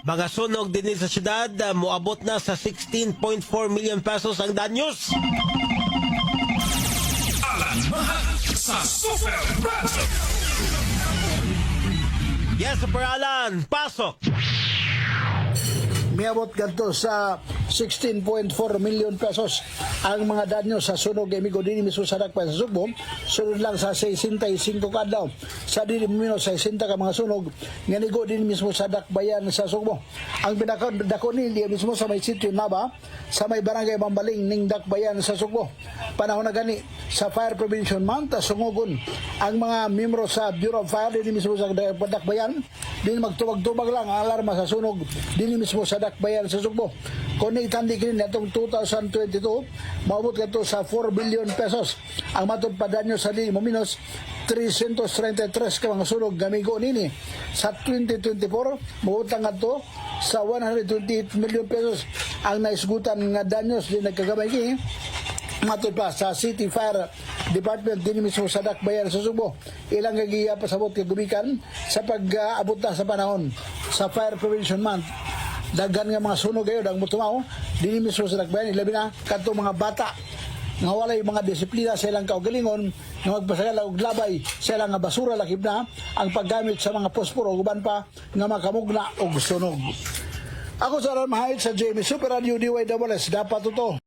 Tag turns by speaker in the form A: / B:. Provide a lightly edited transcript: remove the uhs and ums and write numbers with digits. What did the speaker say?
A: Mga sunog din sa syudad, moabot na sa 16.4 million pesos ang danyos.
B: Alan Mahal sa Super Brother.
A: Yes, Super Alan, pasok!
C: Miabot ganito sa 16.4 million pesos ang mga danyo sa sunog amigo din mismo sa Dakbayan sa Sugbo. Sunod lang sa 65 kadlaw sa dili mino sa 60 ka mga sunog nganigo din mismo sa Dakbayan sa Sugbo. Ang pinakadako ni mismo sa may sitio Naba sa may barangay Bambaling ning Dakbayan sa Sugbo. Panahon na gani sa Fire Prevention Month sungugon ang mga miyembro sa Bureau of Fire din mismo sa Dakbayan din magtubag-tubag lang ang alarma sa sunog din mismo sa Dakbayan sa Sugbo. Kung itandi kini netong 2022, maabot kato sa 4 billion pesos. Ang matod pa danyo sa di mo minus 333 ka mga sunog gamigo nini. Sa 2024, mautang ato sa 128 million pesos ang naisgutan nga danyos din nagkagamay kini. Matod pa sa City Fire Department din mismo sa Dakbayan sa Sugbo. Ilang gagiya pasabot kay gumikan sa pag-abot na sa panahon sa Fire Prevention Month. Daghan nga mga sunog kayo dang mutumaw dinhi mismo sa Dakbayan ilabi na kadto mga bata nga walay mga disiplina sa ilang kaugalingon nga magpasagala og labay sa ilang nga basura lakib na ang paggamit sa mga posporo uban pa nga makamugna og sunog. Ako sa Alan Mahal sa Jamie Super Radio DYWS dapat ito